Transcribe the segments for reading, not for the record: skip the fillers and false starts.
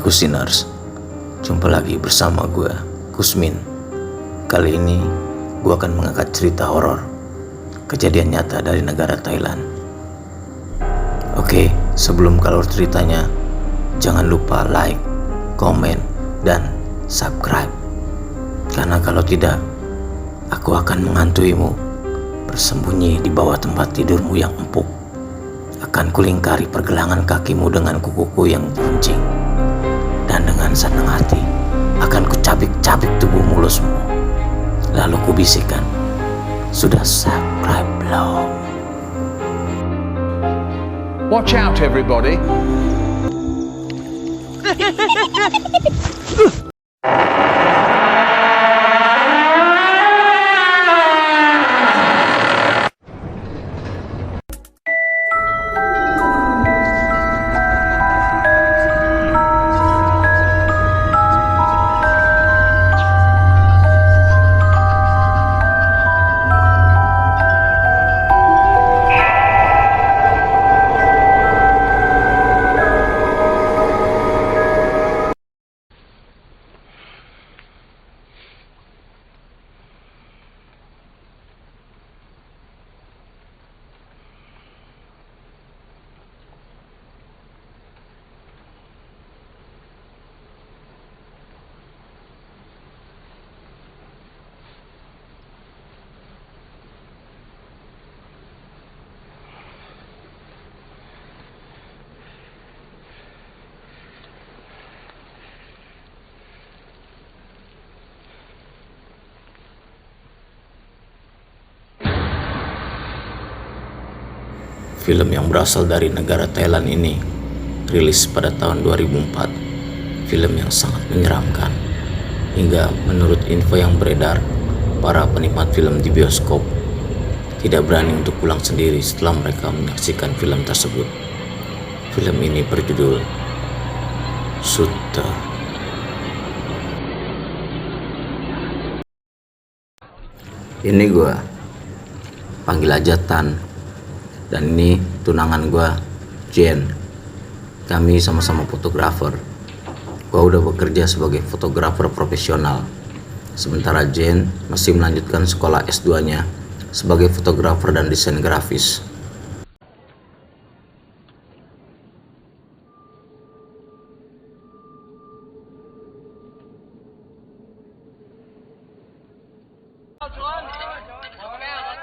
pagi Kusiners, jumpa lagi bersama gue, Kusmin. Kali ini gue akan mengangkat cerita horor, kejadian nyata dari negara Thailand. Oke, sebelum keluar ceritanya, jangan lupa like, komen, dan subscribe. Karena kalau tidak, aku akan menghantui-mu bersembunyi di bawah tempat tidurmu yang empuk. Akan kulingkari pergelangan kakimu dengan kukuku yang runcing, dan dengan senang hati akan kucabik-cabik tubuh mulusmu. Lalu kubisikkan, sudah subscribe belum? Watch out, everybody. Film yang berasal dari negara Thailand ini rilis pada tahun 2004. Film yang sangat menyeramkan, hingga menurut info yang beredar, para penikmat film di bioskop tidak berani untuk pulang sendiri setelah mereka menyaksikan film tersebut. Film ini berjudul Shooter. Ini gue panggil aja Tan. Dan ini tunangan gue, Jen. Kami sama-sama fotografer. Gue udah bekerja sebagai fotografer profesional. Sementara Jen masih melanjutkan sekolah S2-nya sebagai fotografer dan desain grafis.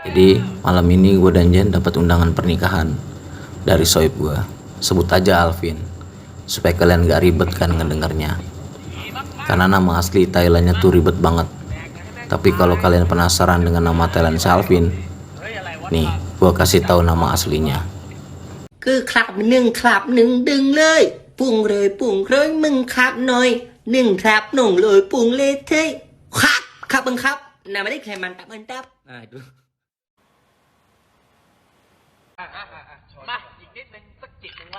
Jadi malam ini gue dan Jen dapat undangan pernikahan dari soib gue, sebut aja Alvin, supaya kalian gak ribet kan ngedengarnya. Karena nama asli Thailandnya tuh ribet banget. Tapi kalau kalian penasaran dengan nama Thailand si Alvin, nih gue kasih tahu nama aslinya. คือคลับหนึ่งคลับหนึ่งดึงเลยปุ่งเลยปุ่งเลยมึงคลับหน่อยหนึ่งคลับหนุ่งเลยปุ่งเลยเท่ครับครับมึงครับน่าไม่ได้แค่มันตับมันตับดู มาอีกนิดนึงสักจิตนึง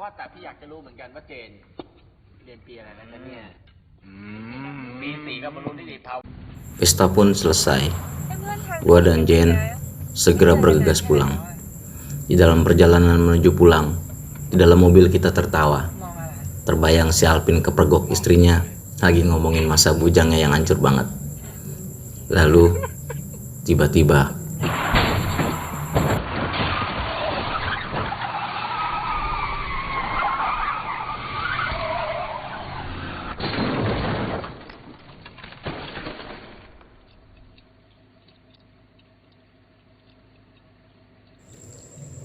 ว่าแต่พี่อยากจะรู้เหมือนกันว่าเจนเรียนปีอะไรแล้วเนี่ยปีสี่ก็มารู้นิติภาว Pesta pun selesai. Gue dan Jen segera bergegas pulang. Di dalam perjalanan menuju pulang, di dalam mobil kita tertawa. Terbayang si Alvin kepergok istrinya lagi ngomongin masa bujangnya yang hancur banget. Lalu tiba-tiba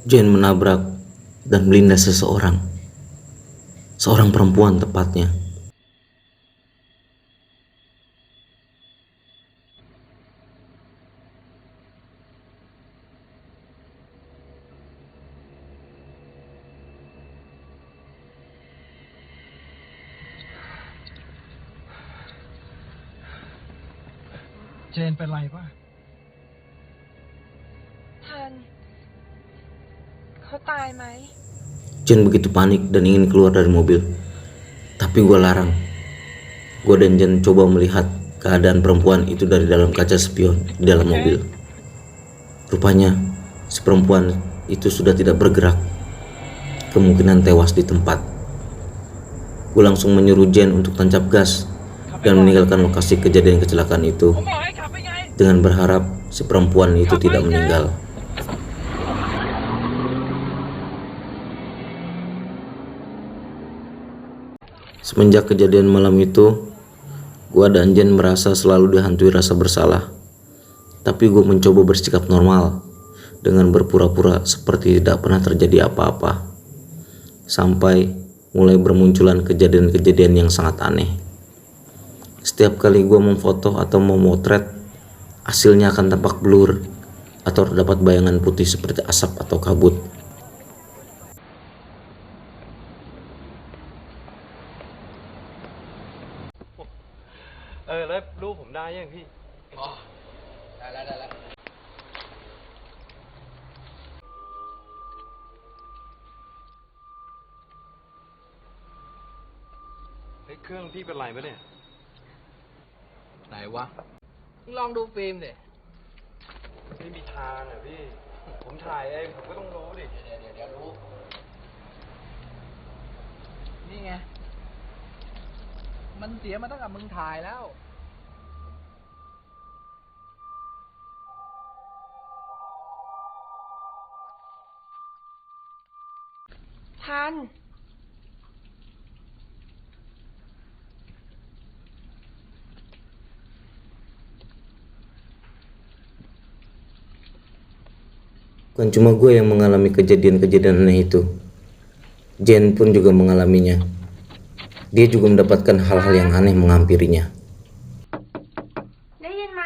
Jen menabrak dan melindas seorang perempuan tepatnya. Jen เป็นไรปะ ทันเขาตายไหม Jen begitu panik dan ingin keluar dari mobil, tapi gue larang. Gue dan Jen coba melihat keadaan perempuan itu dari dalam kaca spion di dalam mobil. Rupanya si perempuan itu sudah tidak bergerak kemungkinan tewas di tempat. Gue langsung menyuruh Jen untuk tancap gas dan meninggalkan lokasi kejadian kecelakaan itu dengan berharap si perempuan itu tidak meninggal. Semenjak kejadian malam itu, gue dan Jen merasa selalu dihantui rasa bersalah. Tapi gue mencoba bersikap normal dengan berpura-pura seperti tidak pernah terjadi apa-apa. Sampai mulai bermunculan kejadian-kejadian yang sangat aneh. Setiap kali gue memfoto atau memotret, hasilnya akan tampak blur atau terdapat bayangan putih seperti asap atau kabut.แล้วรูปผมได้ยังพี่ อ๋อ ได้แล้วได้แล้ว เฮ้ยเครื่องพี่เป็นไรปะเนี่ย ไหนวะมึงลองดูฟิล์มดิ ไม่มีทางอ่ะพี่ ผมถ่ายเองผมก็ต้องรู้ดิ เดี๋ยวรู้ นี่ไง มันเสียมาตั้งแต่มึงถ่ายแล้ว ทัน Bukan cuma gue yang mengalami kejadian-kejadian aneh itu. Jen pun juga mengalaminya. Dia juga mendapatkan hal-hal yang aneh menghampirinya. ได้ยินไหม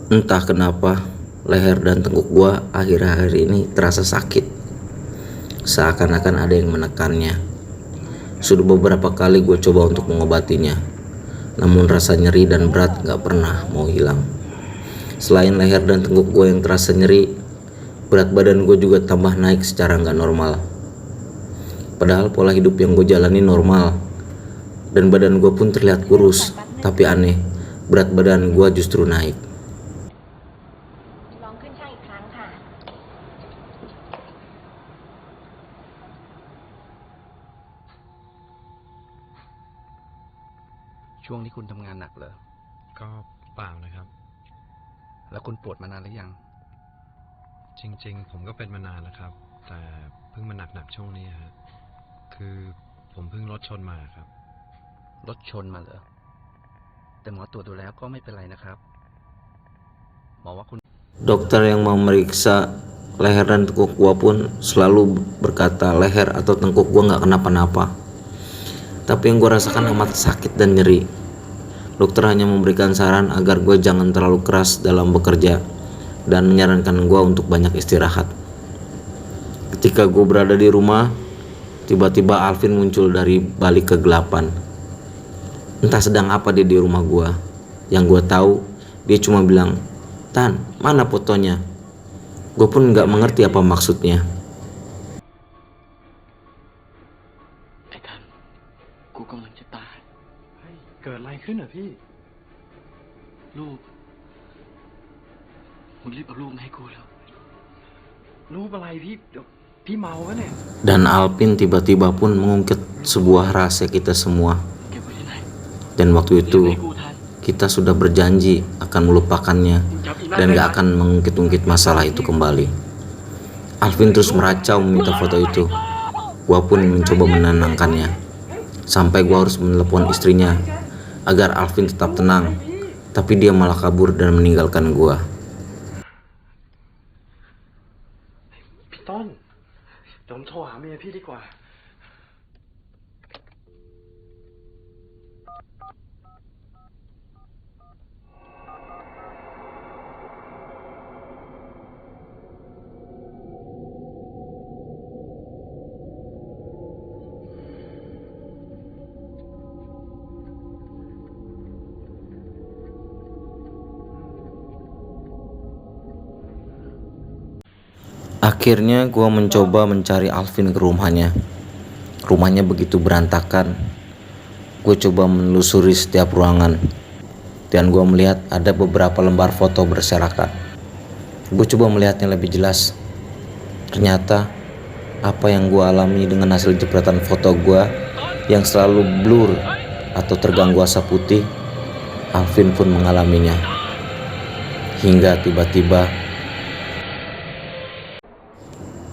Entah kenapa, leher dan tengkuk gua akhir-akhir ini terasa sakit. Seakan-akan ada yang menekannya. Sudah beberapa kali gue coba untuk mengobatinya, namun rasa nyeri dan berat gak pernah mau hilang. Selain leher dan tengkuk gue yang terasa nyeri, berat badan gue juga tambah naik secara gak normal. Padahal pola hidup yang gue jalani normal, dan badan gue pun terlihat kurus. Tapi aneh, berat badan gue justru naik. ลองขึ้นช่างอีกครั้งค่ะ ช่วงนี้คุณทำงานหนักเหรอ ก็เปล่านะครับ แล้วคุณปวดมานานหรือยัง จริงๆ ผมก็เป็นมานานแล้วครับ แต่เพิ่งมาหนักๆช่วงนี้ฮะคือผมเพิ่งรถชนมาครับ รถชนมาเหรอ แต่หมอตรวจดูแล้วก็ไม่เป็นไรนะครับ หมอว่าคุณ Dokter yang memeriksa leher dan tengkuk gua pun selalu berkata leher atau tengkuk gua nggak kenapa-napa. Tapi yang gua rasakan amat sakit dan nyeri. Dokter hanya memberikan saran agar gua jangan terlalu keras dalam bekerja dan menyarankan gua untuk banyak istirahat. Ketika gua berada di rumah, tiba-tiba Alvin muncul dari balik kegelapan. Entah sedang apa dia di rumah gua. Yang gua tahu, dia cuma bilang, "Tan, mana fotonya?" Gue pun nggak mengerti apa maksudnya. ไอ้ทันกูกำลังจะตาย เฮ้ย เกิดอะไรขึ้นอ่ะพี่ ลูกมึงรีบเอาลูกมาให้กูแล้ว รูปอะไรพี่เดี๋ยวพี่เมาวะเนี่ย Dan Alvin tiba-tiba pun mengungkit sebuah rahasia kita semua. เก็บไว้ที่ไหน Dan waktu รีบ itu ให้กูทัน kita sudah berjanji akan melupakannya dan gak akan mengungkit-ungkit masalah itu kembali. Alvin terus meracau meminta foto itu. Gua pun mencoba menenangkannya. Sampai gua harus menelepon istrinya agar Alvin tetap tenang. Tapi dia malah kabur dan meninggalkan gua. พี่ต้นเดี๋ยวผมโทรหาเมียพี่ดีกว่า Akhirnya gue mencoba mencari Alvin ke rumahnya. Rumahnya begitu berantakan. Gue coba menelusuri setiap ruangan dan gue melihat ada beberapa lembar foto berserakan. Gue coba melihatnya lebih jelas. Ternyata apa yang gue alami dengan hasil jepretan foto gue yang selalu blur atau terganggu asap putih, Alvin pun mengalaminya. Hingga tiba-tiba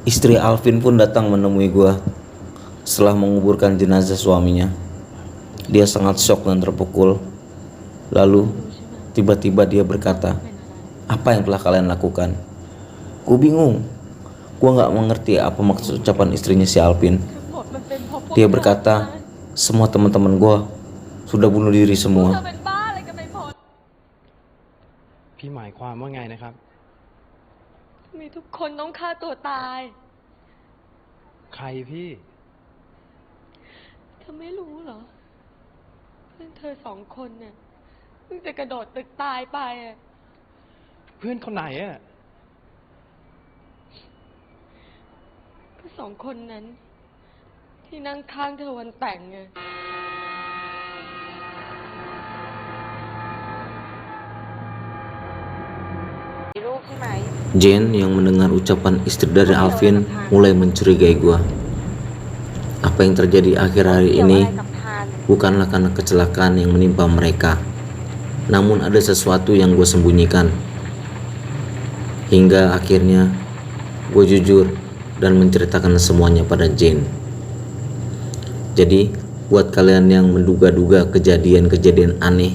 istri Alvin pun datang menemui gua setelah menguburkan jenazah suaminya. Dia sangat syok dan terpukul. Lalu tiba-tiba dia berkata, "Apa yang telah kalian lakukan?" Gua bingung. Gua gak mengerti apa maksud ucapan istrinya si Alvin. Dia berkata, "Semua teman-teman gua sudah bunuh diri semua." พี่หมายความว่าไงนะครับ มีทุกคนต้องฆ่าตัวตาย ใครพี่ เธอไม่รู้เหรอ เพื่อนเธอ2 คนเนี่ยเพิ่งจะกระโดดตึกตายไปอ่ะ เพื่อนคนไหนอ่ะ ก็2 คนนั้น ที่นั่งข้างเธอวันแต่งไง มีรูปใช่ไหม Jane yang mendengar ucapan istri dari Alvin mulai mencurigai gua. Apa yang terjadi akhir hari ini bukanlah karena kecelakaan yang menimpa mereka, namun ada sesuatu yang gue sembunyikan. Hingga akhirnya gue jujur dan menceritakan semuanya pada Jane. Jadi buat kalian yang menduga-duga kejadian-kejadian aneh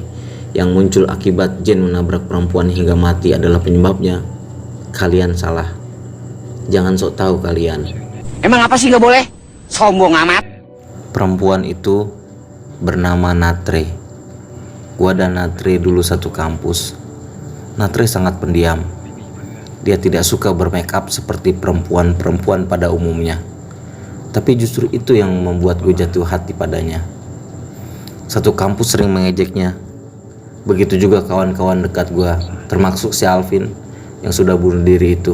yang muncul akibat Jane menabrak perempuan hingga mati adalah penyebabnya, kalian salah. Jangan sok tahu kalian. Emang apa sih gak boleh? Sombong amat. Perempuan itu bernama Natre. Gua dan Natre dulu satu kampus. Natre sangat pendiam. Dia tidak suka bermake up seperti perempuan-perempuan pada umumnya. Tapi justru itu yang membuat gue jatuh hati padanya. Satu kampus sering mengejeknya. Begitu juga kawan-kawan dekat gue, termasuk si Alvin yang sudah bunuh diri itu.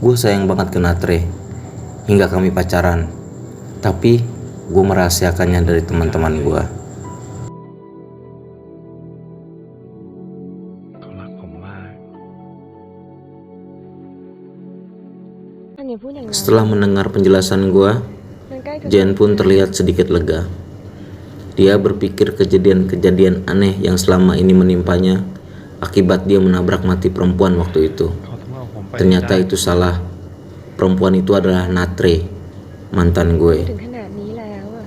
Gue sayang banget ke Natre hingga kami pacaran. Tapi gue merahasiakannya dari teman-teman gue. ท่านอย่าพูดอย่างนั้น Setelah mendengar penjelasan gua, มันใกล้จะ Jen pun terlihat sedikit lega. Dia berpikir kejadian-kejadian aneh yang selama ini menimpanya akibat dia menabrak mati perempuan waktu itu. Ternyata itu salah. Perempuan itu adalah Natre, mantan gue. ถึงขนาดนี้แล้วอะ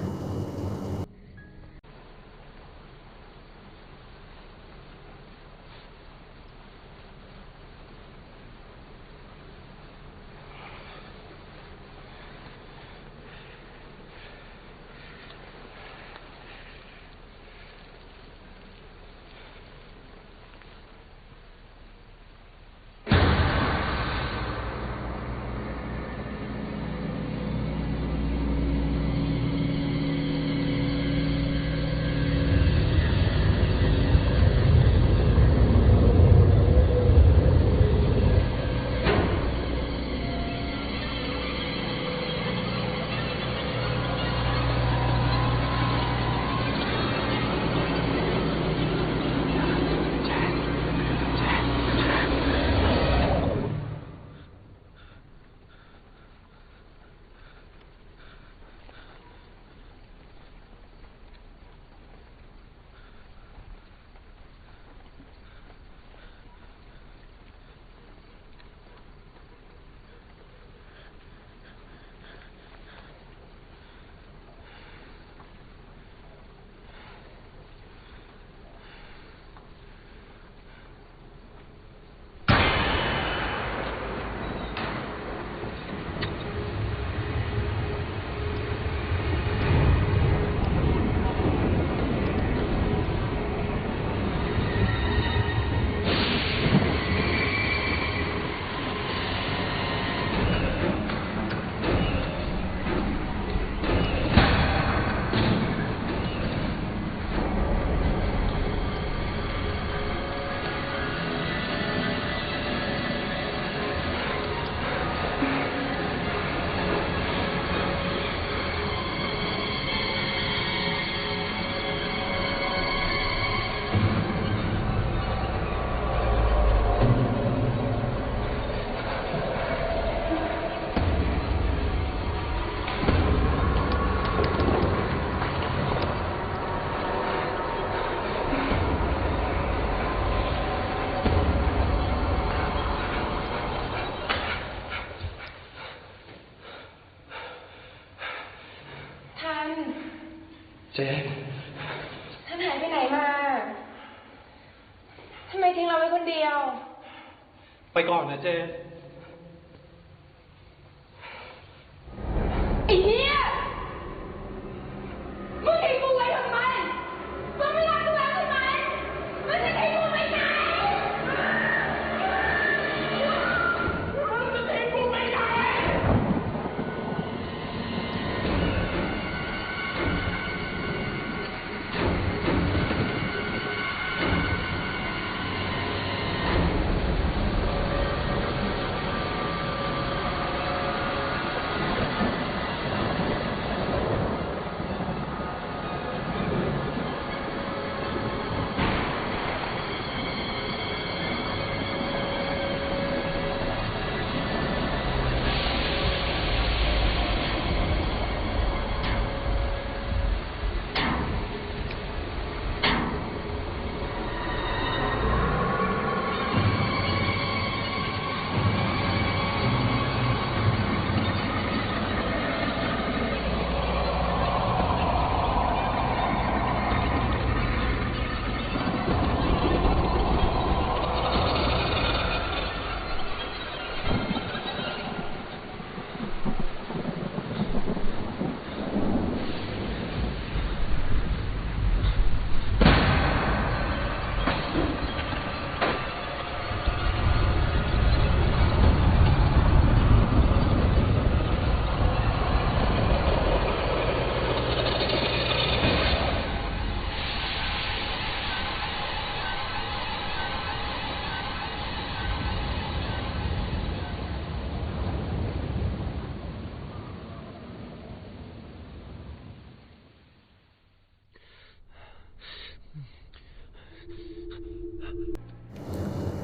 เจน ท่านหายไปไหนมา ทำไมทิ้งเราไว้คนเดียว ไปก่อนนะเจน ไอ้เหี้ย มึงทิ้งกูไว้ทำไม มึงไม่รักกูแล้วใช่ไหมมึงจะทิ้งกูไปไหน มึงจะทิ้งกูไปไหน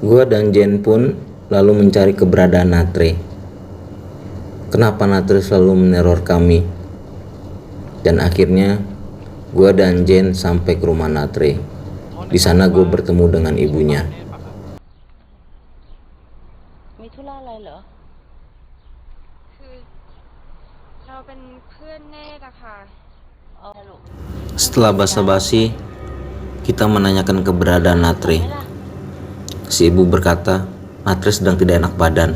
Gua dan Jen pun lalu mencari keberadaan Natre. kenapa Natre selalu meneror kami. Dan akhirnya gue dan Jen sampai ke rumah Natre. Di sana gue bertemu dengan ibunya. มีธุระอะไรเหรอ คือเราเป็นเพื่อนเนตรอะค่ะ Setelah basa-basi, kita menanyakan keberadaan Natre. Si ibu berkata, Natre sedang tidak enak badan,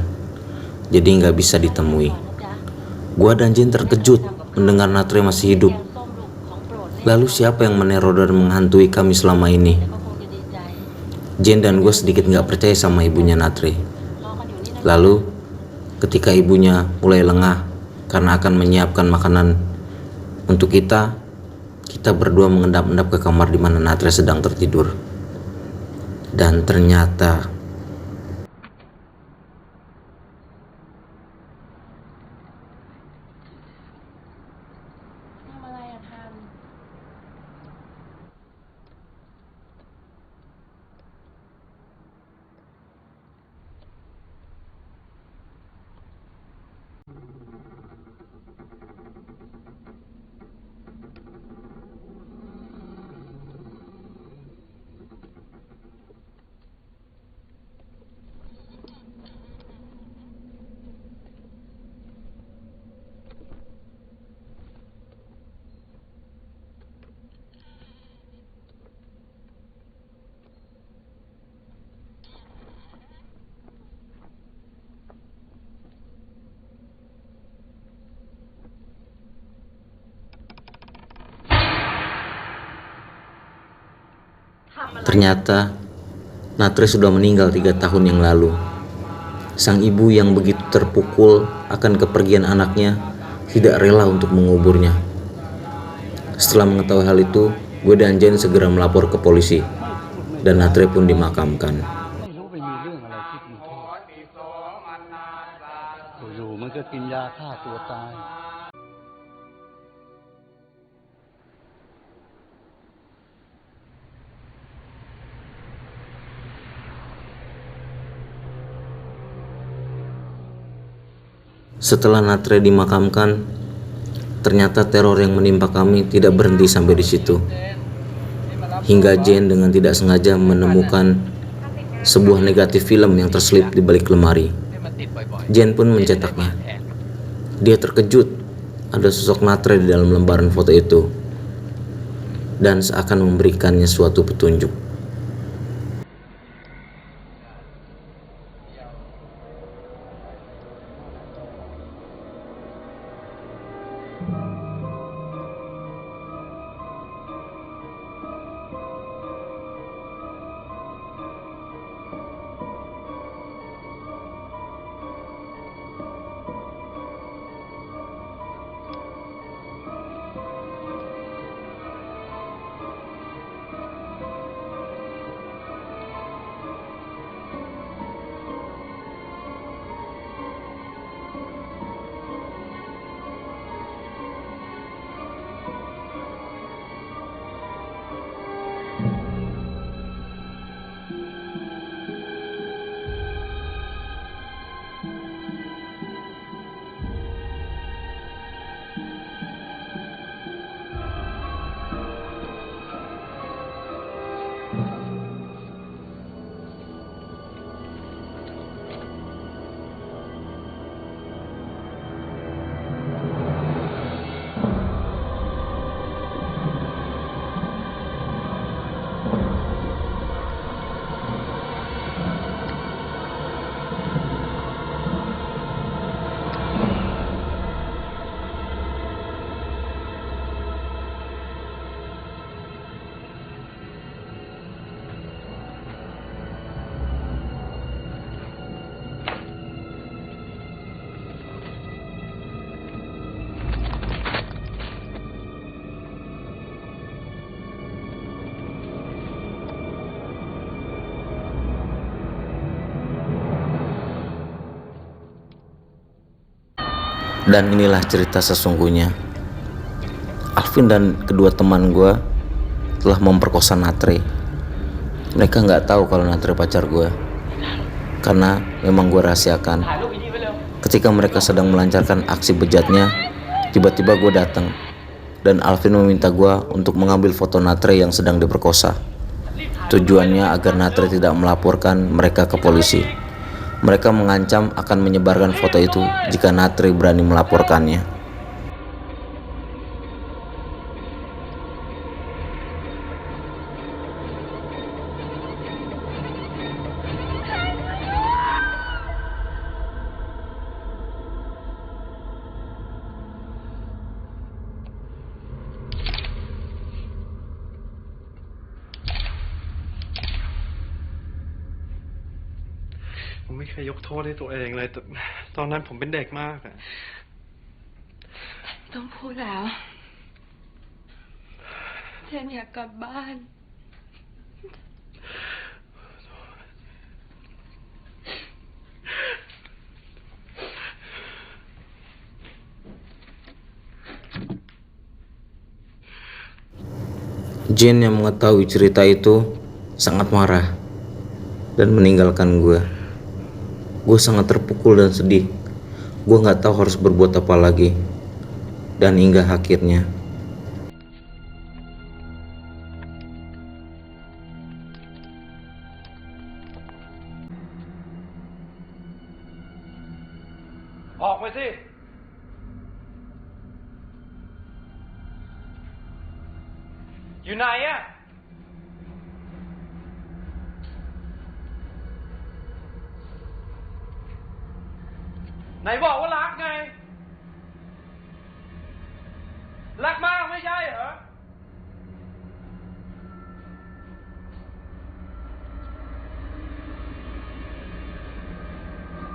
jadi nggak bisa ditemui. Gua dan Jen terkejut mendengar Natre masih hidup. Lalu siapa yang meneror dan menghantui kami selama ini? Jen dan gue sedikit nggak percaya sama ibunya Natre. Lalu, ketika ibunya mulai lengah karena akan menyiapkan makanan untuk kita berdua mengendap-endap ke kamar di mana Natre sedang tertidur. Dan ternyata Ternyata Natre sudah meninggal 3 tahun yang lalu. Sang ibu yang begitu terpukul akan kepergian anaknya tidak rela untuk menguburnya. Setelah mengetahui hal itu, gue dan Jen segera melapor ke polisi dan Natre pun dimakamkan. ไม่รู้ไปมีเรื่องอะไรที่กรุงเทพอยู่ๆมันก็กินยาฆ่าตัวตาย Setelah Natre dimakamkan, ternyata teror yang menimpa kami tidak berhenti sampai di situ. Hingga Jen dengan tidak sengaja menemukan sebuah negatif film yang terselip di balik lemari. Jen pun mencetaknya. Dia terkejut ada sosok Natre di dalam lembaran foto itu dan seakan memberikannya suatu petunjuk. Dan inilah cerita sesungguhnya. Alvin dan kedua teman gue telah memperkosa Natre. Mereka nggak tahu kalau Natre pacar gue, karena memang gue rahasiakan. Ketika mereka sedang melancarkan aksi bejatnya, tiba-tiba gue datang dan Alvin meminta gue untuk mengambil foto Natre yang sedang diperkosa. Tujuannya agar Natre tidak melaporkan mereka ke polisi. Mereka mengancam akan menyebarkan foto itu jika Natre berani melaporkannya.ผมไม่เคยยกโทษให้ตัวเองเลยแต่ตอนนั้นผมเป็นเด็กมากอะ ต้องพูดแล้ว เจนอยากกลับบ้าน Jane yang mengetahui cerita itu sangat marah dan meninggalkan gue. Gue sangat terpukul dan sedih. Gue gak tahu harus berbuat apa lagi. Dan hingga akhirnyaออกไปสิอยู่ไหนอะไหนบอกว่ารักไงรักมากไม่ใช่เหรอ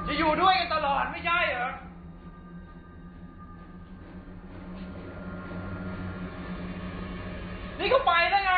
จะอยู่ด้วยกันตลอดไม่ใช่เหรอนี่ก็ไปแล้วไง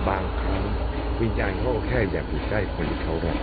บางครั้งวิญญาณเขาก็แค่อยากอยู่ใกล้คนที่เขารัก